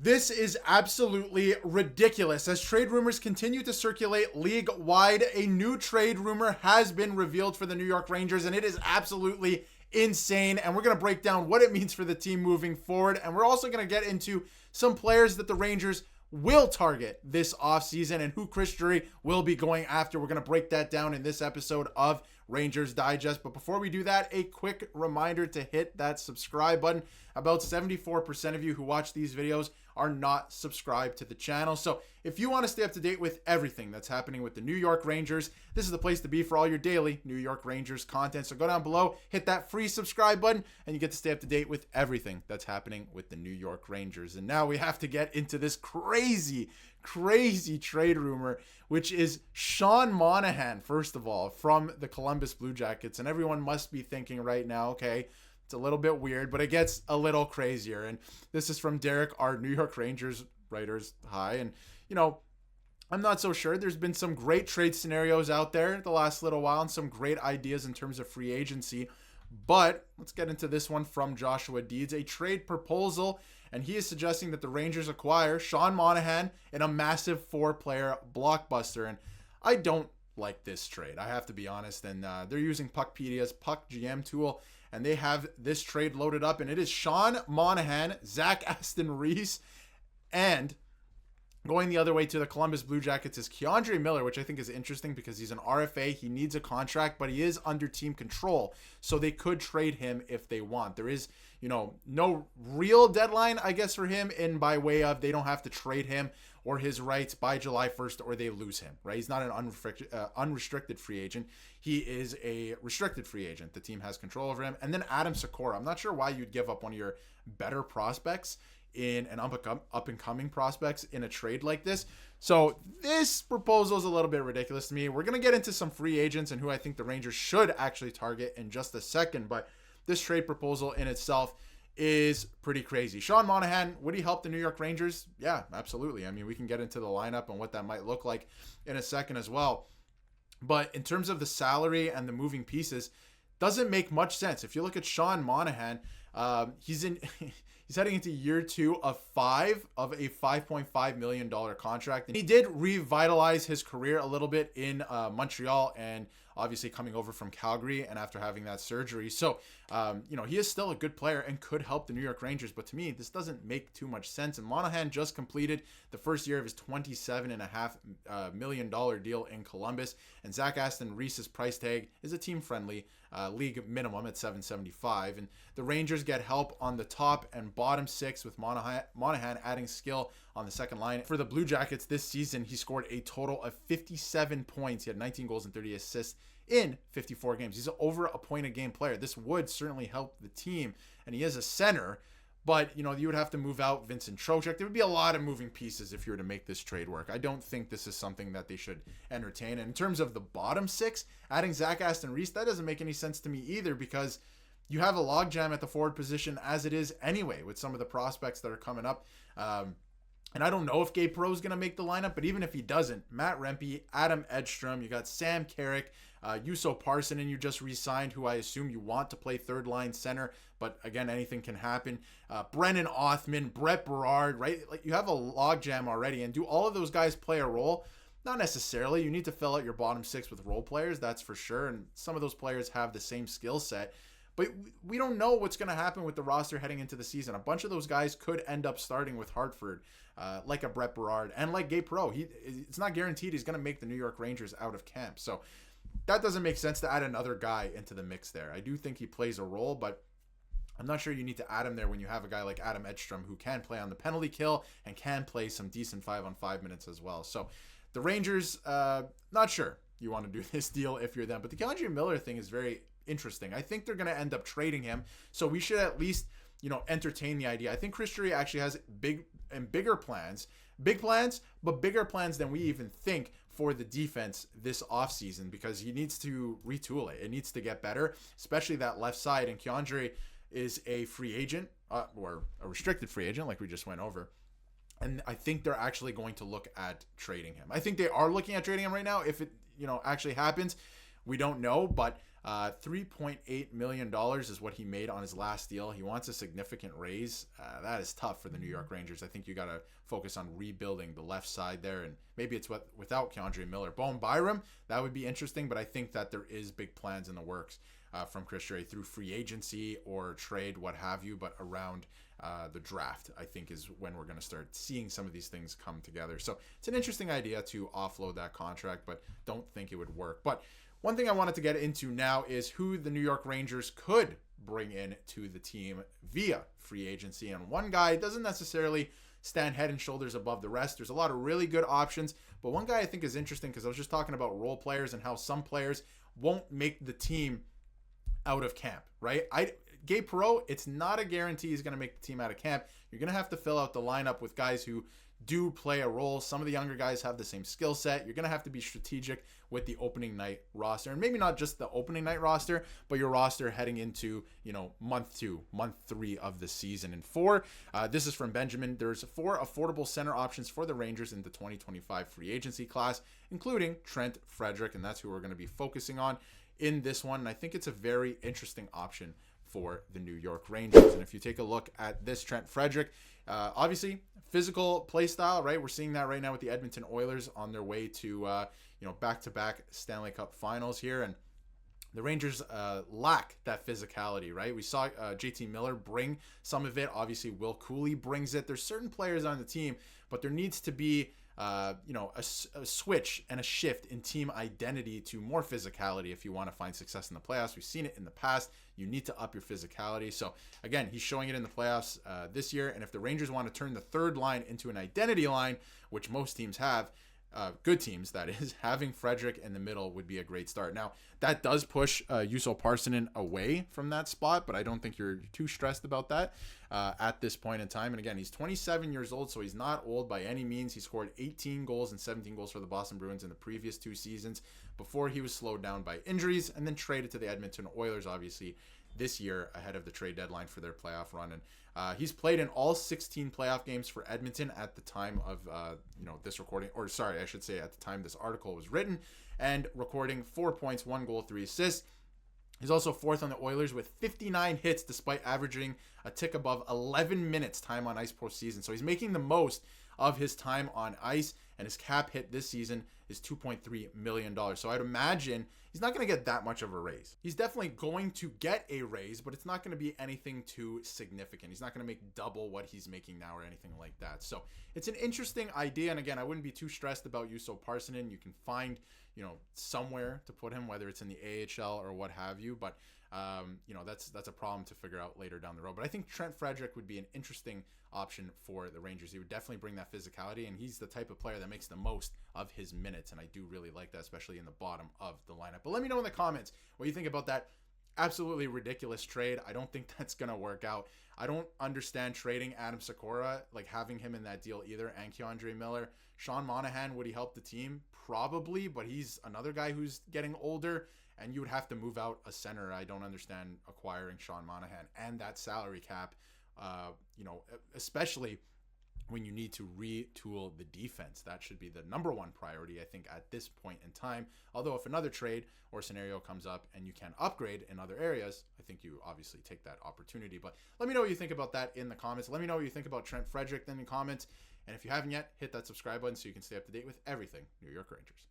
This is absolutely ridiculous. As trade rumors continue to circulate league-wide, a new trade rumor has been revealed for the New York Rangers, and it is absolutely insane. And we're going to break down what it means for the team moving forward. And we're also going to get into some players that the Rangers will target this offseason and who Chris Drury will be going after. We're going to break that down in this episode of Rangers Digest. But before we do that, a quick reminder to hit that subscribe button. About 74% of you who watch these videos are not subscribed to the channel. So if you want to stay up to date with everything that's happening with the New York Rangers, this is the place to be for all your daily New York Rangers content. So go down below, hit that free subscribe button, and you get to stay up to date with everything that's happening with the New York Rangers. And now we have to get into this crazy trade rumor, which is Sean Monahan, first of all, from the Columbus Blue Jackets. And everyone must be thinking right now, okay, it's a little bit weird, but it gets a little crazier. And this is from Derek, our New York Rangers writers high. And, you know, I'm not so sure. There's been some great trade scenarios out there the last little while and some great ideas in terms of free agency. But let's get into this one from Joshua Deeds, a trade proposal. And he is suggesting that the Rangers acquire Sean Monahan in a massive 4-player blockbuster. And I don't like this trade, I have to be honest. And they're using Puckpedia's Puck GM tool, and they have this trade loaded up. And it is Sean Monahan, Zach Aston Reese, and going the other way to the Columbus Blue Jackets is K'Andre Miller, which I think is interesting because he's an RFA. He needs a contract, but he is under team control. So they could trade him if they want. There is, no real deadline, I guess, for him in by way of they don't have to trade him or his rights by July 1st or they lose him, right? He's not an unrestricted free agent. He is a restricted free agent. The team has control over him. And then Adam Sikora. I'm not sure why you'd give up one of your better prospects in an up-and-coming prospects in a trade like this. So this proposal is a little bit ridiculous to me. We're going to get into some free agents and who I think the Rangers should actually target in just a second, but this trade proposal in itself is pretty crazy. Sean Monahan, would he help the New York Rangers? Yeah, absolutely. I mean, we can get into the lineup and what that might look like in a second as well. But in terms of the salary and the moving pieces, doesn't make much sense. If you look at Sean Monahan, he's heading into year 2 of 5 of a $5.5 million contract. And he did revitalize his career a little bit in Montreal and obviously coming over from Calgary and after having that surgery. So, he is still a good player and could help the New York Rangers. But to me, this doesn't make too much sense. And Monahan just completed the first year of his $27.5 million deal in Columbus. And Zach Aston Reese's price tag is a team-friendly league minimum at $775. And the Rangers get help on the top and bottom 6 with Monahan adding skill on the second line. For the Blue Jackets this season, he scored a total of 57 points. He had 19 goals and 30 assists in 54 games. He's over a point a game player. This would certainly help the team, and he is a center. But, you would have to move out Vincent Trocheck. There would be a lot of moving pieces if you were to make this trade work. I don't think this is something that they should entertain. And in terms of the bottom 6, adding Zach Aston Reese, that doesn't make any sense to me either because you have a logjam at the forward position as it is anyway with some of the prospects that are coming up. And I don't know if Gabe Perreault is going to make the lineup, but even if he doesn't, Matt Rempe, Adam Edstrom, you got Sam Carrick, Juuso Parssinen, you just re-signed, who I assume you want to play third-line center, but again, anything can happen. Brennan Othman, Brett Berard, right? Like you have a logjam already, and do all of those guys play a role? Not necessarily. You need to fill out your bottom 6 with role players, that's for sure, and some of those players have the same skill set. But we don't know what's going to happen with the roster heading into the season. A bunch of those guys could end up starting with Hartford, like a Brett Berard and like Gabe Perreault. It's not guaranteed he's going to make the New York Rangers out of camp. So that doesn't make sense to add another guy into the mix there. I do think he plays a role, but I'm not sure you need to add him there when you have a guy like Adam Edstrom who can play on the penalty kill and can play some decent 5-on-5 minutes as well. So the Rangers, not sure you want to do this deal if you're them. But the K'Andre Miller thing is very interesting. I think they're going to end up trading him. So we should at least, entertain the idea. I think Chris Drury actually has bigger plans, but bigger plans than we even think for the defense this offseason because he needs to retool it. It needs to get better, especially that left side. And K'Andre is a free agent or a restricted free agent like we just went over. And I think they're actually going to look at trading him. I think they are looking at trading him right now. If it, actually happens, we don't know. But $3.8 million is what he made on his last deal. He wants a significant raise. That is tough for the New York Rangers. I think you got to focus on rebuilding the left side there, and maybe it's without K'Andre Miller. Bowen Byram, that would be interesting, but I think that there is big plans in the works from Chris Drury through free agency or trade, what have you, but around the draft, I think, is when we're going to start seeing some of these things come together. So it's an interesting idea to offload that contract, but don't think it would work. But one thing I wanted to get into now is who the New York Rangers could bring in to the team via free agency. And one guy doesn't necessarily stand head and shoulders above the rest. There's a lot of really good options, but one guy I think is interesting because I was just talking about role players and how some players won't make the team out of camp, right? Gabe Perreault, it's not a guarantee he's going to make the team out of camp. You're going to have to fill out the lineup with guys who do play a role. Some of the younger guys have the same skill set. You're going to have to be strategic with the opening night roster, and maybe not just the opening night roster, but your roster heading into, month 2, month 3 of the season. And 4, this is from Benjamin. There's 4 affordable center options for the Rangers in the 2025 free agency class, including Trent Frederic, and that's who we're going to be focusing on in this one. And I think it's a very interesting option for the New York Rangers. And if you take a look at this Trent Frederic, obviously physical play style, right? We're seeing that right now with the Edmonton Oilers on their way to back-to-back Stanley Cup finals here, and the Rangers lack that physicality, right? We saw JT Miller bring some of it. Obviously Will Cooley brings it. There's certain players on the team, but there needs to be a switch and a shift in team identity to more physicality if you want to find success in the playoffs. We've seen it in the past. You need to up your physicality. So again, he's showing it in the playoffs this year. And if the Rangers want to turn the third line into an identity line, which most teams have, good teams, that is, having Frederic in the middle would be a great start. Now, that does push Juuso Parssinen away from that spot, but I don't think you're too stressed about that at this point in time. And again, he's 27 years old, so he's not old by any means. He scored 18 goals and 17 goals for the Boston Bruins in the previous 2 seasons before he was slowed down by injuries and then traded to the Edmonton Oilers, obviously, this year ahead of the trade deadline for their playoff run. And he's played in all 16 playoff games for Edmonton at the time of this recording, or sorry, I should say at the time this article was written, and recording 4 points, 1 goal, 3 assists. He's also 4th on the Oilers with 59 hits despite averaging a tick above 11 minutes time on ice postseason. So he's making the most of his time on ice, and his cap hit this season is $2.3 million. So I'd imagine he's not going to get that much of a raise. He's definitely going to get a raise, but it's not going to be anything too significant. He's not going to make double what he's making now or anything like that. So it's an interesting idea. And again, I wouldn't be too stressed about Juuso Parssinen. You can find, somewhere to put him, whether it's in the AHL or what have you. But that's a problem to figure out later down the road. But I think Trent Frederic would be an interesting option for the Rangers. He would definitely bring that physicality, and he's the type of player that makes the most of his minutes, and I do really like that, especially in the bottom of the lineup. But let me know in the comments what you think about that absolutely ridiculous trade. I don't think that's going to work out. I don't understand trading Adam Sikora, like having him in that deal either, and K'Andre Miller. Sean Monahan, would he help the team? Probably, but he's another guy who's getting older, and you would have to move out a center. I don't understand acquiring Sean Monahan and that salary cap, especially when you need to retool the defense. That should be the number one priority, I think, at this point in time. Although if another trade or scenario comes up and you can upgrade in other areas, I think you obviously take that opportunity. But let me know what you think about that in the comments. Let me know what you think about Trent Frederic in the comments. And if you haven't yet, hit that subscribe button so you can stay up to date with everything New York Rangers.